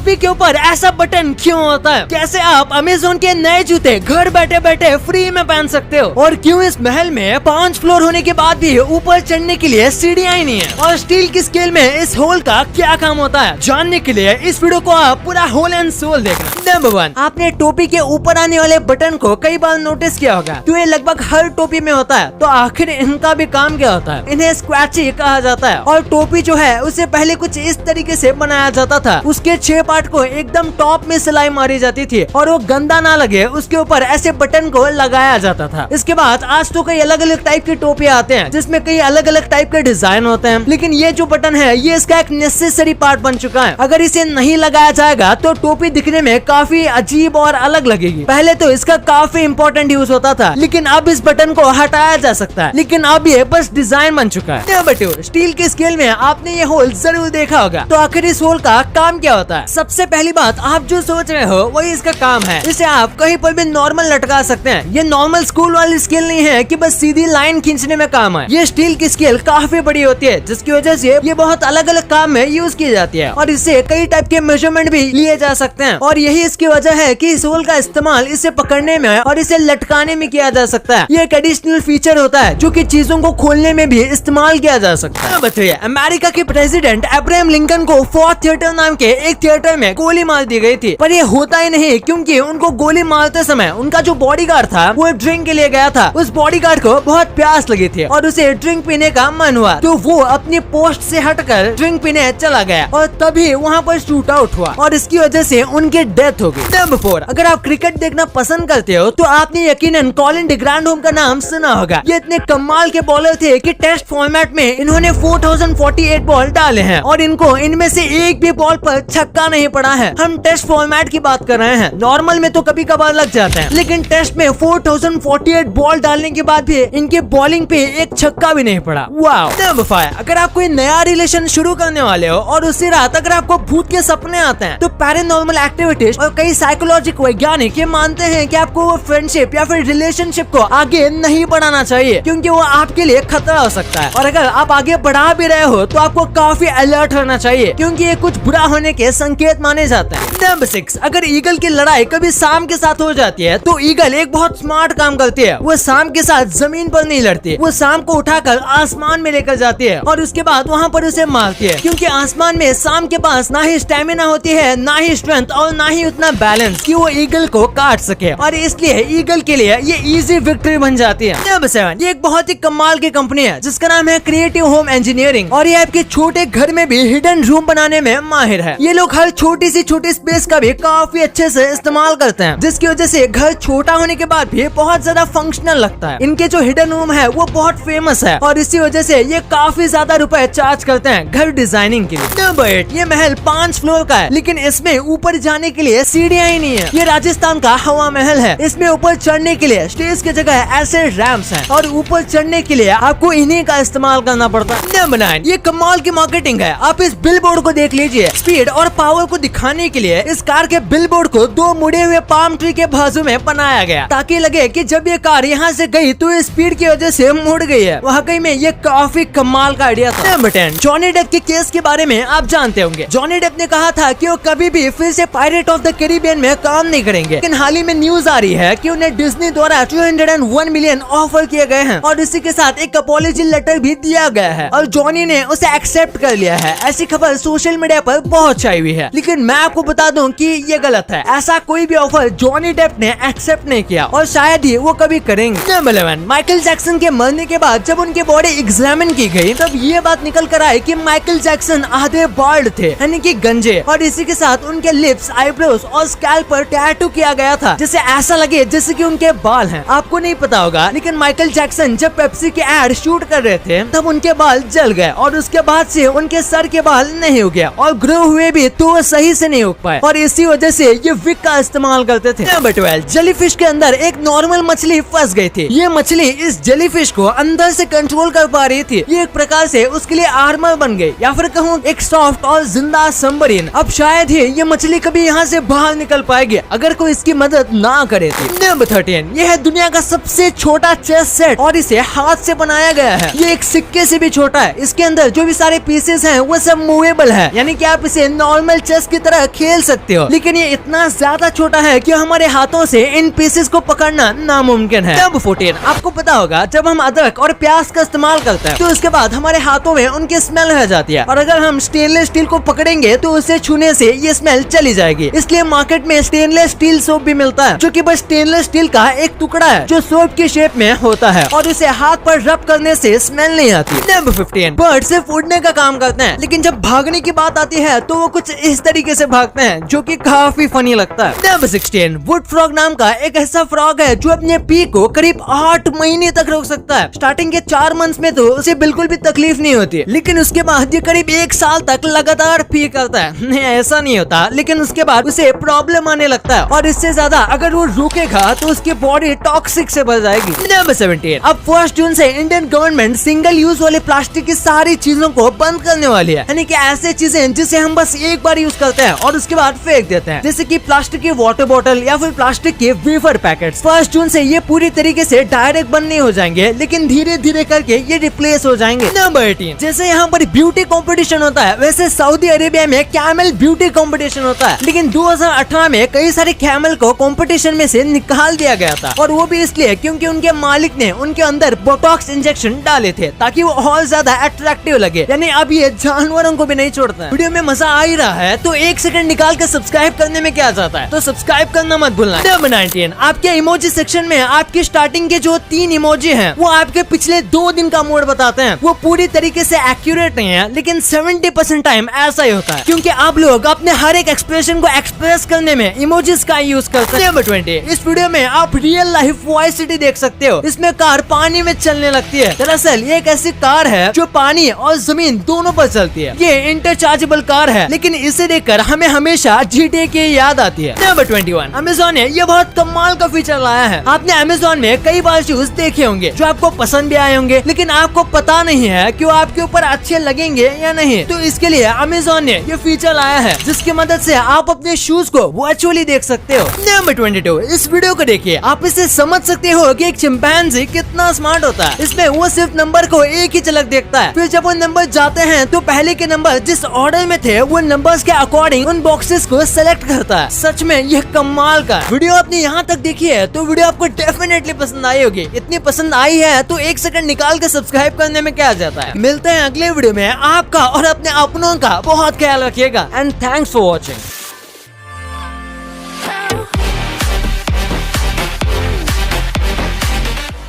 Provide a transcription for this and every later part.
टोपी के ऊपर ऐसा बटन क्यों होता है? कैसे आप अमेज़न के नए जूते घर बैठे बैठे फ्री में पहन सकते हो? और क्यों इस महल में 5 फ्लोर होने के बाद भी ऊपर चढ़ने के लिए सीढ़ियां ही नहीं है? और स्टील की स्केल में इस होल का क्या काम होता है? जानने के लिए इस वीडियो को आप पूरा होल एंड सोल देखना। नंबर 1, आपने टोपी के ऊपर आने वाले बटन को कई बार नोटिस किया होगा। तो ये लगभग हर टोपी में होता है। तो आखिर इनका भी काम क्या होता है? इन्हें स्क्वैची कहा जाता है। और टोपी जो है उसे पहले कुछ इस तरीके से बनाया जाता था। उसके 6 पार्ट को एकदम टॉप में सिलाई मारी जाती थी और वो गंदा ना लगे उसके ऊपर ऐसे बटन को लगाया जाता था। इसके बाद आज तो कई अलग अलग टाइप के टोपी आते हैं जिसमें कई अलग अलग टाइप के डिजाइन होते हैं, लेकिन ये जो बटन है ये इसका एक नेसेसरी पार्ट बन चुका है। अगर इसे नहीं लगाया जाएगा तो टोपी दिखने में काफी अजीब और अलग लगेगी। पहले तो इसका काफी इंपॉर्टेंट यूज होता था, लेकिन अब इस बटन को हटाया जा सकता है। लेकिन अब ये बस डिजाइन बन चुका है। नंबर 2, स्टील के स्केल में आपने ये होल जरूर देखा होगा। तो आखिर इस होल का काम क्या होता है? सबसे पहली बात आप जो सोच रहे हो वही इसका काम है। इसे आप कहीं पर भी नॉर्मल लटका सकते हैं। ये नॉर्मल स्कूल वाली स्केल नहीं है कि बस सीधी लाइन खींचने में काम है। ये स्टील की स्केल काफी बड़ी होती है जिसकी वजह से ये बहुत अलग अलग काम में यूज की जाती है और इससे कई टाइप के मेजरमेंट भी लिए जा सकते हैं। और यही इसकी वजह है कि इस होल का इस्तेमाल इसे पकड़ने में और इसे लटकाने में किया जा सकता है। ये एक एडिशनल फीचर होता है जो कि चीजों को खोलने में भी इस्तेमाल किया जा सकता है। बताइए, अमेरिका के प्रेसिडेंट अब्राहम लिंकन को फोर्थ थिएटर नाम के एक थिएटर में गोली मार दी गई थी, पर ये होता ही नहीं क्योंकि उनको गोली मारते समय उनका जो बॉडीगार्ड था वो ड्रिंक के लिए गया था। उस बॉडीगार्ड को बहुत प्यास लगी थी और उसे ड्रिंक पीने का मन हुआ, तो वो अपनी पोस्ट से हटकर ड्रिंक पीने चला गया और तभी वहाँ पर शूट आउट हुआ और इसकी वजह से उनकी डेथ हो गई। नंबर 4, अगर आप क्रिकेट देखना पसंद करते हो तो आपने यकीनन कॉलिन डी ग्रैंडहोम का नाम सुना होगा। ये इतने कमाल के बॉलर थे कि टेस्ट फॉर्मेट में इन्होंने 4048 बॉल डाले हैं और इनको इनमें से एक भी बॉल पर छक्का नहीं पड़ा है। हम टेस्ट फॉर्मेट की बात कर रहे हैं, नॉर्मल में तो कभी कभार लग जाते हैं, लेकिन टेस्ट में 4048 बॉल डालने के बाद भी इनके बॉलिंग पे एक छक्का भी नहीं पड़ा। वाओ। नंबर 5, अगर आप कोई नया रिलेशन शुरू करने वाले हो और उसी रात अगर आपको भूत के सपने आते हैं तो पैरानॉर्मल एक्टिविटीज और कई साइकोलॉजिक वैज्ञानिक ये मानते हैं कि आपको वो फ्रेंडशिप या फिर रिलेशनशिप को आगे नहीं बढ़ाना चाहिए क्योंकि वो आपके लिए खतरा हो सकता है। और अगर आप आगे बढ़ा भी रहे हो तो आपको काफी अलर्ट रहना चाहिए क्योंकि ये कुछ बुरा होने के संकेत माने जाते हैं। नंबर 6, अगर ईगल की लड़ाई कभी सांप के साथ हो जाती है तो ईगल एक बहुत स्मार्ट काम करती है। वो सांप के साथ जमीन पर नहीं लड़ती, वो सांप को उठाकर आसमान में लेकर जाती है और उसके बाद वहाँ पर उसे मारती है, क्योंकि आसमान में सांप के पास ना ही स्टेमिना होती है, ना ही स्ट्रेंथ और ना ही उतना बैलेंस कि वो ईगल को काट सके, और इसलिए ईगल के लिए ये इजी विक्ट्री बन जाती है। नंबर 7, ये एक बहुत ही कमाल की कंपनी है जिसका नाम है क्रिएटिव होम इंजीनियरिंग और ये आपके छोटे घर में भी हिडन रूम बनाने में माहिर है। ये लोग हर छोटी सी छोटी स्पेस का भी काफी अच्छे से इस्तेमाल करते हैं जिसकी वजह से घर छोटा होने के बाद भी बहुत ज्यादा फंक्शनल लगता है। इनके जो हिडन रूम है वो बहुत फेमस है और इसी वजह से ये काफी ज्यादा रुपए चार्ज करते हैं घर डिजाइनिंग के लिए। नंबर 8, ये महल 5 फ्लोर का है लेकिन इसमें ऊपर जाने के लिए सीढ़ियां ही नहीं है। ये राजस्थान का हवा महल है। इसमें ऊपर चढ़ने के लिए स्टेज की जगह ऐसे रैंप्स हैं और ऊपर चढ़ने के लिए आपको इन्हीं का इस्तेमाल करना पड़ता है। नंबर 9, ये कमाल की मार्केटिंग है। आप इस बिलबोर्ड को देख लीजिए। स्पीड और पावर को दिखाने के लिए इस कार के बिलबोर्ड को 2 मुड़े हुए पाम ट्री के बाजू में बनाया गया ताकि लगे कि जब ये कार यहाँ से गई तो ये स्पीड की वजह से मुड़ गई है। वाकई में ये काफी कमाल का आइडिया था। नंबर 10, जॉनी डेप के केस के बारे में आप जानते होंगे। जॉनी डेप ने कहा था कि वो कभी भी फिर से पायरेट ऑफ द कैरिबियन में काम नहीं करेंगे, लेकिन हाल ही में न्यूज आ रही है कि उन्हें डिज्नी द्वारा 201 मिलियन ऑफर किए गए हैं और इसी के साथ एक अपॉलॉजी लेटर भी दिया गया है और जॉनी ने उसे एक्सेप्ट कर लिया है। ऐसी खबर सोशल मीडिया पर बहुत छाई हुई है, लेकिन मैं आपको बता दूं कि ये गलत है। ऐसा कोई भी ऑफर जॉनी डेप ने एक्सेप्ट नहीं किया और शायद ही वो कभी करेंगे। नंबर 11, माइकल जैक्सन के मरने के बाद जब उनकी बॉडी एग्जामिन की गई तब ये बात निकल कर आई कि माइकल जैक्सन आधे बाल्ड थे यानी कि गंजे, और इसी के साथ उनके लिप्स, आईब्रोज और स्कैल्प पर टैटू किया गया था जिससे ऐसा लगे जैसे कि उनके बाल हैं। आपको नहीं पता होगा लेकिन माइकल जैक्सन जब पेप्सी के एड शूट कर रहे थे तब उनके बाल जल गए और उसके बाद से उनके सर के बाल नहीं उगे और ग्रो हुए भी तो वो सही से नहीं उग पाए और इसी वजह से ये विग का इस्तेमाल करते थे। नंबर 12, जेलीफिश के अंदर एक नॉर्मल मछली फंस गई थी। ये मछली इस जेलीफिश को अंदर से कंट्रोल कर पा रही थी। ये एक प्रकार से उसके लिए आर्मर बन गई या फिर कहूँ एक सॉफ्ट और जिंदा सबमरीन। अब शायद ही ये मछली कभी यहाँ से बाहर निकल पाएगी अगर कोई इसकी मदद ना करे थी। नंबर 13, ये है दुनिया का सबसे छोटा चेस सेट और इसे हाथ से बनाया गया है। ये एक सिक्के से भी छोटा है। इसके अंदर जो भी सारे पीसेस हैं वो सब मूवेबल है, यानी कि आप इसे नॉर्मल चेस की तरह खेल सकते हो, लेकिन ये इतना ज्यादा छोटा है कि हमारे हाथों से इन पीसेस को पकड़ना नामुमकिन है। नंबर 14, आपको पता होगा जब हम अदरक और प्याज का इस्तेमाल करते हैं तो उसके बाद हमारे हाथों में उनकी स्मेल रह जाती है, और अगर हम स्टेनलेस स्टील को पकड़ेंगे तो उसे छूने से ये स्मेल चली जाएगी। इसलिए मार्केट में स्टेनलेस स्टील सोप भी मिलता है, जो कि बस स्टेनलेस स्टील का एक टुकड़ा है जो सोप की शेप में होता है, और इसे हाथ पर रब करने से स्मेल नहीं आती। नंबर 15, बर्ड सिर्फ उड़ने का काम करते हैं, लेकिन जब भागने की बात आती है तो वो कुछ इस तरीके से भागते हैं जो कि काफी फनी लगता है। नंबर 16, वुड फ्रॉग नाम का एक ऐसा फ्रॉग है जो अपने पी को करीब 8 महीने तक रोक सकता है। स्टार्टिंग के 4 मंथ्स में तो उसे बिल्कुल भी तकलीफ नहीं होती, लेकिन उसके बाद ये करीब 1 साल तक लगातार पी करता है। नहीं, ऐसा नहीं होता, लेकिन उसके बाद उसे प्रॉब्लम आने लगता है, और इससे ज्यादा अगर वो रुकेगा तो उसकी बॉडी टॉक्सिक से भर जाएगी। नंबर 17, अब 1 जून से इंडियन गवर्नमेंट सिंगल यूज वाले प्लास्टिक की सारी चीजों को बंद करने वाली है, यानी कि ऐसे चीजें जिसे हम बस एक बार यूज करते हैं और उसके बाद फेंक देते हैं, जैसे कि प्लास्टिक की वाटर बोतल या फिर प्लास्टिक के वेफर पैकेट्स। 1 जून से ये पूरी तरीके से डायरेक्ट बंद नहीं हो जाएंगे, लेकिन धीरे धीरे करके ये रिप्लेस हो जाएंगे। नंबर 18, जैसे यहाँ पर ब्यूटी कंपटीशन होता है, वैसे सऊदी अरेबिया में कैमल ब्यूटी कंपटीशन होता है, लेकिन 2018 में कई सारे कैमल को कंपटीशन में से निकाल दिया गया था, और वो भी इसलिए क्योंकि उनके मालिक ने उनके अंदर बोटॉक्स इंजेक्शन डाले थे ताकि वो और ज्यादा अट्रैक्टिव लगे। यानी अब ये जानवरों को भी नहीं छोड़ता है। वीडियो में मजा आ ही रहा है तो 1 सेकंड निकाल कर सब्सक्राइब करने में क्या जाता है, तो सब्सक्राइब करना मत भूलना। नंबर 19, आपके इमोजी सेक्शन में आपकी स्टार्टिंग के जो 3 इमोजी हैं वो आपके पिछले 2 दिन का मूड बताते हैं। वो पूरी तरीके से एक्यूरेट नहीं है, लेकिन 70% टाइम ऐसा ही होता है, क्योंकि आप लोग अपने हर एक एक्सप्रेशन को एक्सप्रेस करने में इमोजीज का यूज करते हैं। नंबर 20, इस वीडियो में आप रियल लाइफ वाइस सिटी देख सकते हो। इसमें कार पानी में चलने लगती है। दरअसल ये एक ऐसी कार है जो पानी और जमीन दोनों पर चलती है। ये इंटरचार्जेबल कार है, लेकिन इसे देखकर हमें हमेशा GTA की याद आती है। नंबर 21, अमेज़न ने ये बहुत कमाल का फीचर लाया है। आपने अमेज़न में कई बार शूज देखे होंगे जो आपको पसंद भी आए होंगे, लेकिन आपको पता नहीं है कि वो आपके ऊपर अच्छे लगेंगे या नहीं। तो इसके लिए अमेज़न ने ये फीचर लाया है, जिसकी मदद से आप अपने शूज को वर्चुअली देख सकते हो। नंबर 22, इस वीडियो को देखिए, आप इसे समझ सकते हो कि एक चिंपैंजी कितना स्मार्ट होता है। इसमें वो सिर्फ नंबर को एक ही झलक देखता है, फिर जब वो नंबर जाते हैं तो पहले के नंबर जिस ऑर्डर में थे वो नंबर्स के अकॉर्डिंग उन बॉक्सेस को सेलेक्ट करता है। सच में ये कमाल का वीडियो आपने यहाँ तक देखी है तो वीडियो आपको डेफिनेटली पसंद आई होगी। इतनी पसंद आई है तो 1 सेकंड निकाल के सब्सक्राइब करने में क्या जाता है। मिलते हैं अगले वीडियो में। आपका और अपने अपनों का बहुत ख्याल रखिएगा, एंड थैंक्स फॉर वॉचिंग।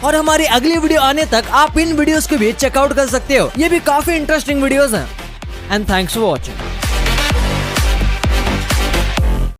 और हमारी अगली वीडियो आने तक आप इन वीडियोस को भी चेकआउट कर सकते हो। ये भी काफी इंटरेस्टिंग वीडियोस हैं, एंड थैंक्स फॉर वॉचिंग।